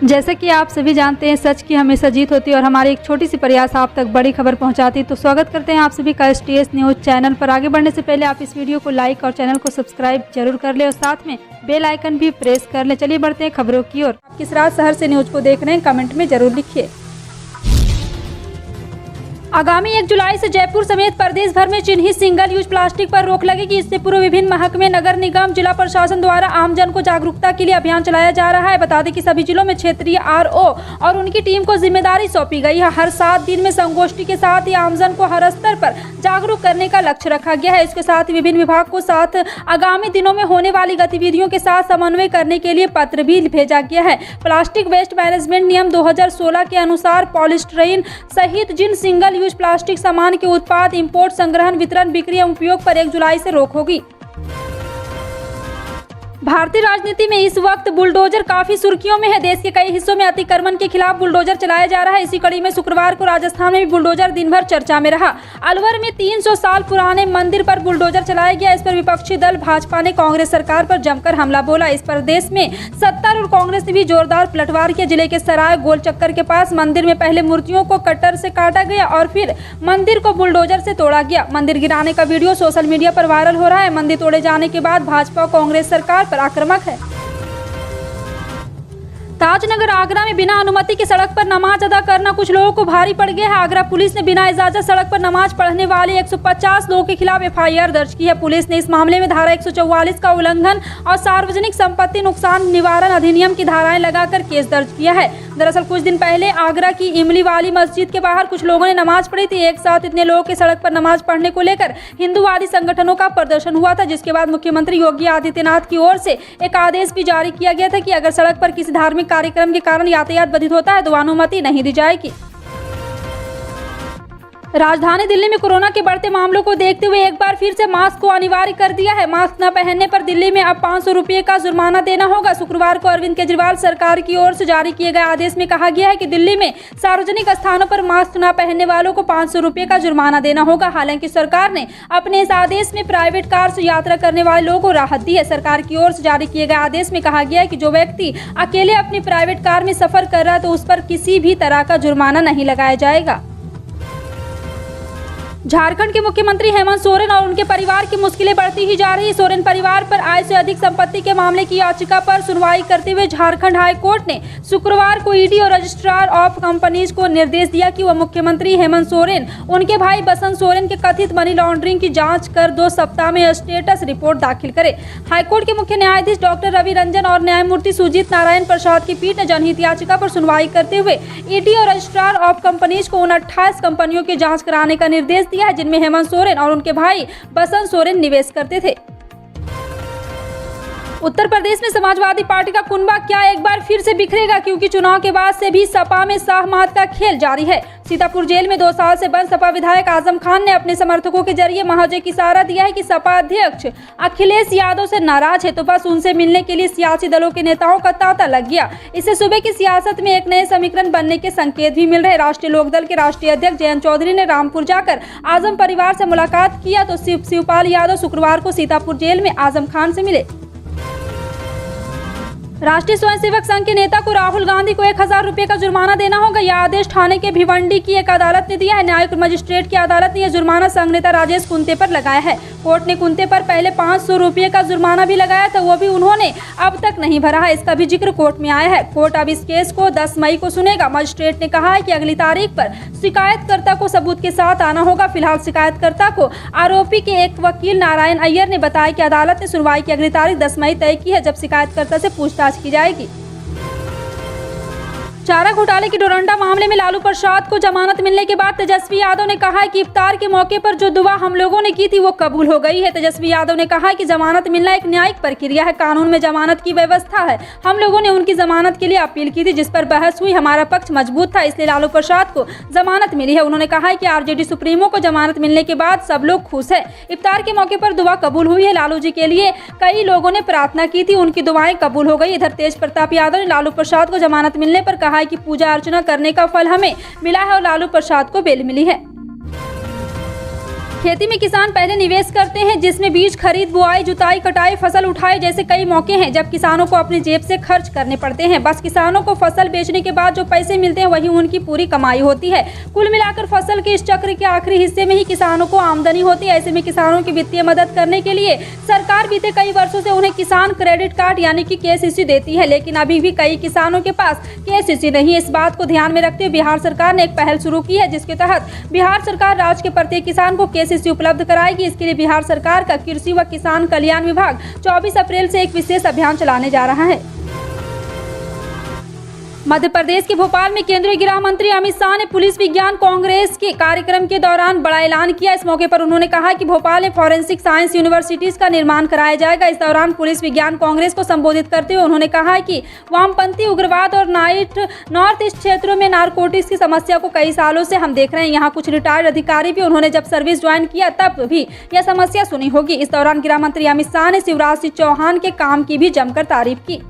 जैसे कि आप सभी जानते हैं, सच की हमेशा जीत होती है और हमारी एक छोटी सी प्रयास आप तक बड़ी खबर पहुंचाती है। तो स्वागत करते हैं आप सभी का STS न्यूज़ चैनल पर। आगे बढ़ने से पहले आप इस वीडियो को लाइक और चैनल को सब्सक्राइब जरूर कर ले और साथ में बेल आइकन भी प्रेस कर ले। चलिए बढ़ते हैं खबरों की ओर। आप किस रात शहर से न्यूज़ को देख रहे हैं, कमेंट में जरूर लिखिए। आगामी 1 जुलाई से जयपुर समेत प्रदेश भर में चिन्हित सिंगल यूज प्लास्टिक पर रोक लगेगी। इससे पूर्व विभिन्न महकमे, नगर निगम, जिला प्रशासन द्वारा आमजन को जागरूकता के लिए अभियान चलाया जा रहा है। बता दें कि सभी जिलों में क्षेत्रीय RO और उनकी टीम को जिम्मेदारी सौंपी गई है। हर 7 दिन में संगोष्ठी के साथ ही आमजन को हर स्तर पर जागरूक करने का लक्ष्य रखा गया है। इसके साथ ही विभिन्न विभाग को साथ आगामी दिनों में होने वाली गतिविधियों के साथ समन्वय करने के लिए पत्र भी भेजा गया है। प्लास्टिक वेस्ट मैनेजमेंट नियम 2016 के अनुसार पॉलीस्टाइरीन सहित जिन सिंगल यूज प्लास्टिक सामान के उत्पाद, इंपोर्ट, संग्रहण, वितरण, बिक्री एवं उपयोग पर 1 जुलाई से रोक होगी। भारतीय राजनीति में इस वक्त बुलडोजर काफी सुर्खियों में है। देश के कई हिस्सों में अतिक्रमण के खिलाफ बुलडोजर चलाया जा रहा है। इसी कड़ी में शुक्रवार को राजस्थान में भी बुलडोजर दिन भर चर्चा में रहा। अलवर में 300 साल पुराने मंदिर पर बुलडोजर चलाया गया। इस पर विपक्षी दल भाजपा ने कांग्रेस सरकार पर जमकर हमला बोला। इस प्रदेश में सत्ता और कांग्रेस ने भी जोरदार पलटवार किया। जिले के सराय गोल चक्कर के पास मंदिर में पहले मूर्तियों को कटर से काटा गया और फिर मंदिर को बुलडोजर से तोड़ा गया। मंदिर गिराने का वीडियो सोशल मीडिया पर वायरल हो रहा है। मंदिर तोड़े जाने के बाद भाजपा और कांग्रेस सरकार पर आक्रामक है। ताजनगर आगरा में बिना अनुमति के सड़क पर नमाज अदा करना कुछ लोगों को भारी पड़ गया है। आगरा पुलिस ने बिना इजाजत सड़क पर नमाज पढ़ने वाले 150 लोगों के खिलाफ FIR दर्ज की है। पुलिस ने इस मामले में धारा 144 का उल्लंघन और सार्वजनिक संपत्ति नुकसान निवारण अधिनियम की धाराएं लगाकर केस दर्ज किया है। दरअसल कुछ दिन पहले आगरा की इमली वाली मस्जिद के बाहर कुछ लोगों ने नमाज पढ़ी थी। एक साथ इतने लोगों के सड़क पर नमाज पढ़ने को लेकर हिंदूवादी संगठनों का प्रदर्शन हुआ था, जिसके बाद मुख्यमंत्री योगी आदित्यनाथ की ओर से एक आदेश भी जारी किया गया था कि अगर सड़क पर किसी धार्मिक कार्यक्रम के कारण यातायात बाधित होता है तो अनुमति नहीं दी जाएगी। राजधानी दिल्ली में कोरोना के बढ़ते मामलों को देखते हुए एक बार फिर से मास्क को अनिवार्य कर दिया है। मास्क न पहनने पर दिल्ली में अब 500 रुपये का जुर्माना देना होगा। शुक्रवार को अरविंद केजरीवाल सरकार की ओर से जारी किए गए आदेश में कहा गया है कि दिल्ली में सार्वजनिक स्थानों पर मास्क न पहनने वालों को 500 रुपये का जुर्माना देना होगा। हालांकि सरकार ने अपने इस आदेश में प्राइवेट कार से यात्रा करने वाले लोगों को राहत दी है। सरकार की ओर से जारी किए गए आदेश में कहा गया है कि जो व्यक्ति अकेले अपनी प्राइवेट कार में सफर कर रहा है तो उस पर किसी भी तरह का जुर्माना नहीं लगाया जाएगा। झारखंड के मुख्यमंत्री हेमंत सोरेन और उनके परिवार की मुश्किलें बढ़ती ही जा रही। सोरेन परिवार पर आय से अधिक संपत्ति के मामले की याचिका पर सुनवाई करते हुए झारखंड हाई कोर्ट ने शुक्रवार को ED और रजिस्ट्रार ऑफ कंपनीज को निर्देश दिया कि वह मुख्यमंत्री हेमंत सोरेन, उनके भाई बसंत सोरेन के कथित मनी लॉन्ड्रिंग की जांच कर 2 सप्ताह में स्टेटस रिपोर्ट दाखिल करे। हाईकोर्ट के मुख्य न्यायाधीश डॉक्टर रवि रंजन और न्यायमूर्ति सुजीत नारायण प्रसाद की पीठ ने जनहित याचिका पर सुनवाई करते हुए ED और रजिस्ट्रार ऑफ कंपनीज को उन 28 कंपनियों की जाँच कराने का निर्देश दिया है जिनमें हेमंत सोरेन और उनके भाई बसंत सोरेन निवेश करते थे। उत्तर प्रदेश में समाजवादी पार्टी का कुनबा क्या एक बार फिर से बिखरेगा, क्योंकि चुनाव के बाद से भी सपा में शाह मात का खेल जारी है। सीतापुर जेल में 2 साल से बंद सपा विधायक आजम खान ने अपने समर्थकों के जरिए महज एक इशारा दिया है कि सपा अध्यक्ष अखिलेश यादव से नाराज है तो बस उनसे मिलने के लिए सियासी दलों के नेताओं का तांता लग गया। इससे सूबे की सियासत में एक नए समीकरण बनने के संकेत भी मिल रहे। राष्ट्रीय लोकदल के राष्ट्रीय अध्यक्ष जयंत चौधरी ने रामपुर जाकर आजम परिवार से मुलाकात किया तो शिवपाल यादव शुक्रवार को सीतापुर जेल में आजम खान से मिले। राष्ट्रीय स्वयंसेवक संघ के नेता को राहुल गांधी को 1000 रुपये का जुर्माना देना होगा। यह आदेश ठाणे के भिवंडी की एक अदालत ने दिया है। न्यायिक मजिस्ट्रेट की अदालत ने यह जुर्माना संघ नेता राजेश कुंते पर लगाया है। कोर्ट ने कुंते पर पहले 500 रुपये का जुर्माना भी लगाया था, वो भी उन्होंने अब तक नहीं भरा है। इसका भी जिक्र कोर्ट में आया है। कोर्ट अब इस केस को 10 मई को सुनेगा। मजिस्ट्रेट ने कहा है कि अगली तारीख पर शिकायतकर्ता को सबूत के साथ आना होगा। फिलहाल शिकायतकर्ता को आरोपी के एक वकील नारायण अय्यर ने बताया कि अदालत ने सुनवाई की अगली तारीख 10 मई तय की है, जब शिकायतकर्ता से पूछताछ की जाएगी। चारा घोटाले की डोरंडा मामले में लालू प्रसाद को जमानत मिलने के बाद तेजस्वी यादव ने कहा है कि इफ्तार के मौके पर जो दुआ हम लोगों ने की थी वो कबूल हो गई है। तेजस्वी यादव ने कहा है कि जमानत मिलना एक न्यायिक प्रक्रिया है, कानून में जमानत की व्यवस्था है। हम लोगों ने उनकी जमानत के लिए अपील की थी जिस पर बहस हुई। हमारा पक्ष मजबूत था, इसलिए लालू प्रसाद को जमानत मिली है। उन्होंने कहा है कि RJD सुप्रीमो को जमानत मिलने के बाद सब लोग खुश है। इफ्तार के मौके पर दुआ कबूल हुई है। लालू जी के लिए कई लोगों ने प्रार्थना की थी, उनकी दुआएं कबूल हो गई। इधर तेज प्रताप यादव ने लालू प्रसाद को जमानत मिलने पर कहा है कि पूजा अर्चना करने का फल हमें मिला है और लालू प्रसाद को बेल मिली है। खेती में किसान पहले निवेश करते हैं, जिसमें बीज खरीद, बुआई, जुताई, कटाई, फसल उठाई जैसे कई मौके हैं जब किसानों को अपनी जेब से खर्च करने पड़ते हैं। बस किसानों को फसल बेचने के बाद जो पैसे मिलते हैं वही उनकी पूरी कमाई होती है। कुल मिलाकर फसल के इस चक्र के आखिरी हिस्से में ही किसानों को आमदनी होती है। ऐसे में किसानों की वित्तीय मदद करने के लिए सरकार बीते कई वर्षों से उन्हें किसान क्रेडिट कार्ड यानी कि KCC देती है, लेकिन अभी भी कई किसानों के पास KCC नहीं है। इस बात को ध्यान में रखते हुए बिहार सरकार ने एक पहल शुरू की है, जिसके तहत बिहार सरकार राज्य के प्रत्येक किसान को KCC उपलब्ध कराएगी। इसके लिए बिहार सरकार का कृषि व किसान कल्याण विभाग 24 अप्रैल से एक विशेष अभियान चलाने जा रहा है। मध्य प्रदेश के भोपाल में केंद्रीय गृह मंत्री अमित शाह ने पुलिस विज्ञान कांग्रेस के कार्यक्रम के दौरान बड़ा ऐलान किया। इस मौके पर उन्होंने कहा कि भोपाल में फॉरेंसिक साइंस यूनिवर्सिटीज का निर्माण कराया जाएगा। इस दौरान पुलिस विज्ञान कांग्रेस को संबोधित करते हुए उन्होंने कहा कि वामपंथी उग्रवाद और नॉर्थ ईस्ट क्षेत्रों में नारकोटिक्स की समस्या को कई सालों से हम देख रहे हैं। यहाँ कुछ रिटायर्ड अधिकारी भी उन्होंने जब सर्विस ज्वाइन किया तब भी यह समस्या सुनी होगी। इस दौरान गृह मंत्री अमित शाह ने शिवराज सिंह चौहान के काम की भी जमकर तारीफ की।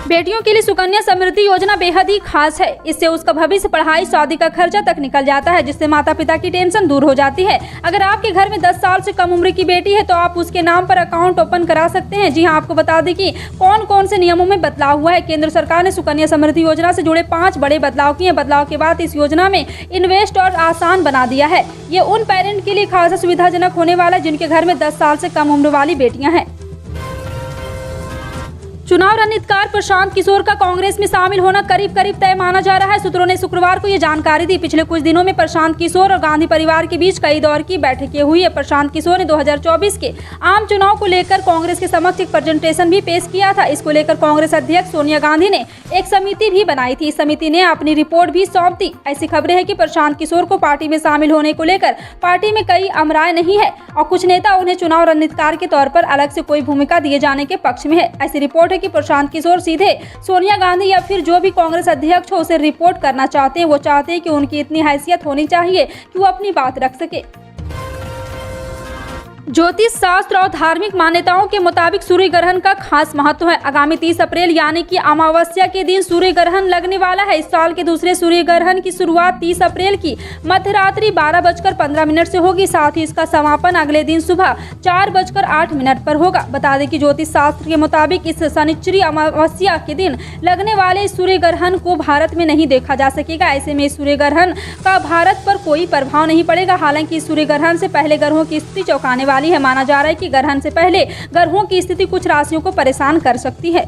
बेटियों के लिए सुकन्या समृद्धि योजना बेहद ही खास है। इससे उसका भविष्य, पढ़ाई, शादी का खर्चा तक निकल जाता है, जिससे माता पिता की टेंशन दूर हो जाती है। अगर आपके घर में 10 साल से कम उम्र की बेटी है तो आप उसके नाम पर अकाउंट ओपन करा सकते हैं। जी हां, आपको बता दें कि कौन कौन से नियमों में बदलाव हुआ है। केंद्र सरकार ने सुकन्या समृद्धि योजना से जुड़े 5 बड़े बदलाव किए। बदलाव के बाद इस योजना में इन्वेस्ट और आसान बना दिया है। ये उन पेरेंट के लिए खासा सुविधाजनक होने वाला है जिनके घर में 10 साल से कम उम्र वाली बेटियां हैं। चुनाव रणनीतिकार प्रशांत किशोर का कांग्रेस में शामिल होना करीब करीब तय माना जा रहा है। सूत्रों ने शुक्रवार को ये जानकारी दी। पिछले कुछ दिनों में प्रशांत किशोर और गांधी परिवार के बीच कई दौर की बैठकें हुई है। प्रशांत किशोर ने 2024 के आम चुनाव को लेकर कांग्रेस के समक्ष एक प्रेजेंटेशन भी पेश किया था। इसको लेकर कांग्रेस अध्यक्ष सोनिया गांधी ने एक समिति भी बनाई थी। इस समिति ने अपनी रिपोर्ट भी सौंप दी। ऐसी खबरें हैं कि प्रशांत किशोर को पार्टी में शामिल होने को लेकर पार्टी में कई आमराय नहीं है और कुछ नेता उन्हें चुनाव रणनीतिकार के तौर पर अलग से कोई भूमिका दिए जाने के पक्ष में है। ऐसी रिपोर्ट है कि प्रशांत किशोर सीधे सोनिया गांधी या फिर जो भी कांग्रेस अध्यक्ष हो उसे रिपोर्ट करना चाहते हैं। वो चाहते हैं कि उनकी इतनी हैसियत होनी चाहिए कि वो अपनी बात रख सके। ज्योतिष शास्त्र और धार्मिक मान्यताओं के मुताबिक सूर्य ग्रहण का खास महत्व है। आगामी 30 अप्रैल यानी कि अमावस्या के दिन सूर्य ग्रहण लगने वाला है। इस साल के दूसरे सूर्य ग्रहण की शुरुआत 30 अप्रैल की मध्यरात्रि 12:15 से होगी। साथ ही इसका समापन अगले दिन सुबह 4:08 पर होगा। बता दें कि ज्योतिष शास्त्र के मुताबिक इस शनिश्चरी अमावस्या के दिन लगने वाले सूर्य ग्रहण को भारत में नहीं देखा जा सकेगा। ऐसे में सूर्य ग्रहण का भारत पर कोई प्रभाव नहीं पड़ेगा। हालांकि सूर्य ग्रहण से पहले ग्रहों की स्थिति चौंकाने वाली है। माना जा रहा है कि ग्रहण से पहले ग्रहों की स्थिति कुछ राशियों को परेशान कर सकती है।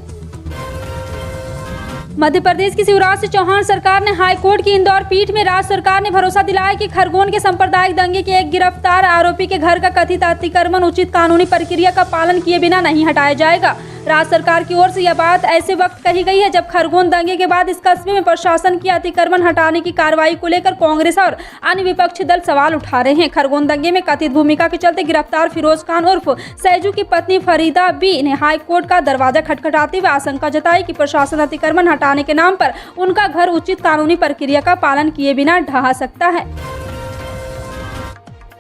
मध्य प्रदेश की शिवराज सिंह चौहान सरकार ने हाईकोर्ट की इंदौर पीठ में राज्य सरकार ने भरोसा दिलाया कि खरगोन के सांप्रदायिक दंगे के एक गिरफ्तार आरोपी के घर का कथित अतिक्रमण उचित कानूनी प्रक्रिया का पालन किए बिना नहीं हटाया जाएगा। राज्य सरकार की ओर से यह बात ऐसे वक्त कही गई है जब खरगोन दंगे के बाद इस कस्बे में प्रशासन की अतिक्रमण हटाने की कार्रवाई को लेकर कांग्रेस और अन्य विपक्षी दल सवाल उठा रहे हैं। खरगोन दंगे में कथित भूमिका के चलते गिरफ्तार फिरोज खान उर्फ सैजू की पत्नी फरीदा बी ने हाईकोर्ट का दरवाजा खटखटाते हुए आशंका जताई कि प्रशासन अतिक्रमण हटाने के नाम पर उनका घर उचित कानूनी प्रक्रिया का पालन किए बिना ढहा सकता है।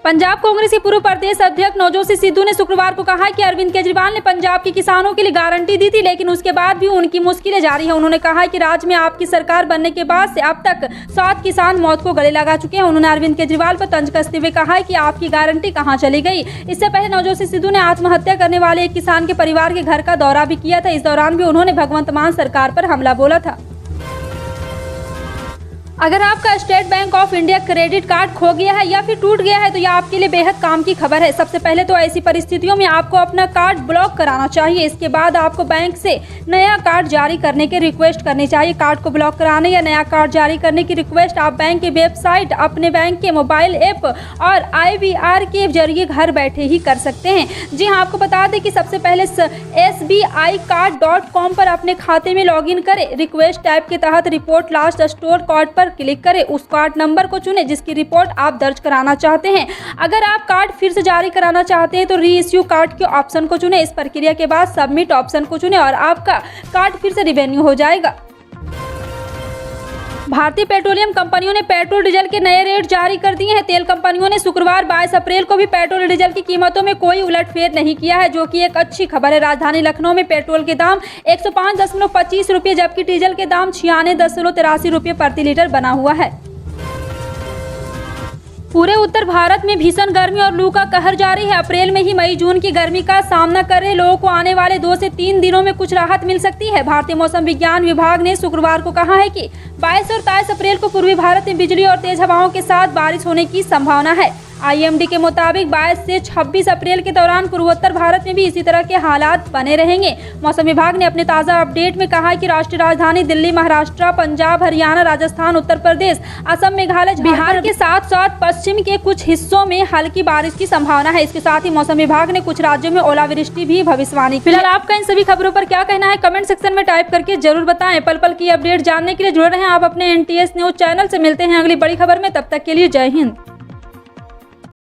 पंजाब कांग्रेस के पूर्व प्रदेश अध्यक्ष नवजोत सिंह सिद्धू ने शुक्रवार को कहा कि अरविंद केजरीवाल ने पंजाब के किसानों के लिए गारंटी दी थी, लेकिन उसके बाद भी उनकी मुश्किलें जारी है। उन्होंने कहा कि राज्य में आपकी सरकार बनने के बाद से अब तक 7 किसान मौत को गले लगा चुके हैं। उन्होंने अरविंद केजरीवाल पर तंज कसते हुए कहा कि आपकी गारंटी कहां चली गई। इससे पहले नवजोत सिंह सिद्धू ने आत्महत्या करने वाले एक किसान के परिवार के घर का दौरा भी किया था। इस दौरान भी उन्होंने भगवंत मान सरकार पर हमला बोला था। अगर आपका state bank of India credit card खो गया है या फिर टूट गया है तो यह आपके लिए बेहद काम की खबर है। सबसे पहले तो ऐसी परिस्थितियों में आपको अपना कार्ड ब्लॉक कराना चाहिए। इसके बाद आपको बैंक से नया कार्ड जारी करने की रिक्वेस्ट करनी चाहिए। कार्ड को ब्लॉक कराने या नया कार्ड जारी करने की रिक्वेस्ट आप बैंक की वेबसाइट, अपने बैंक के मोबाइल ऐप और IVR के जरिए घर बैठे ही कर सकते हैं। जी हाँ, आपको बता दें कि सबसे पहले SBIcard.com पर अपने खाते में लॉगिन करें। रिक्वेस्ट टाइप के तहत रिपोर्ट लास्ट स्टोर कार्ड पर क्लिक करें। उस कार्ड नंबर को चुनें जिसकी रिपोर्ट आप दर्ज कराना चाहते हैं। अगर आप कार्ड फिर से जारी कराना चाहते हैं तो रीइश्यू कार्ड के ऑप्शन को चुनें। इस प्रक्रिया के बाद सबमिट ऑप्शन को चुनें और आपका कार्ड फिर से रिवेन्यू हो जाएगा। भारतीय पेट्रोलियम कंपनियों ने पेट्रोल डीजल के नए रेट जारी कर दिए हैं। तेल कंपनियों ने शुक्रवार 22 अप्रैल को भी पेट्रोल डीजल की कीमतों में कोई उलटफेर नहीं किया है, जो कि एक अच्छी खबर है। राजधानी लखनऊ में पेट्रोल के दाम 105.25 रुपये जबकि डीजल के दाम 96.83 रुपये प्रति लीटर बना हुआ है। पूरे उत्तर भारत में भीषण गर्मी और लू का कहर जारी है। अप्रैल में ही मई जून की गर्मी का सामना कर रहे लोगों को आने वाले 2 से 3 दिनों में कुछ राहत मिल सकती है। भारतीय मौसम विज्ञान विभाग ने शुक्रवार को कहा है कि 22 और 23 अप्रैल को पूर्वी भारत में बिजली और तेज हवाओं के साथ बारिश होने की संभावना है। IMD के मुताबिक 22 से 26 अप्रैल के दौरान पूर्वोत्तर भारत में भी इसी तरह के हालात बने रहेंगे। मौसम विभाग ने अपने ताज़ा अपडेट में कहा है कि राष्ट्रीय राजधानी दिल्ली, महाराष्ट्र, पंजाब, हरियाणा, राजस्थान, उत्तर प्रदेश, असम, मेघालय, बिहार के साथ साथ पश्चिम के कुछ हिस्सों में हल्की बारिश की संभावना है। इसके साथ ही मौसम विभाग ने कुछ राज्यों में ओलावृष्टि भी भविष्यवाणी की। फिलहाल आपका इन सभी खबरों पर क्या कहना है, कमेंट सेक्शन में टाइप करके जरूर बताएं। पल पल की अपडेट जानने के लिए जुड़े रहें आप अपने NTS न्यूज चैनल से। मिलते हैं अगली बड़ी खबर में, तब तक के लिए जय हिंद।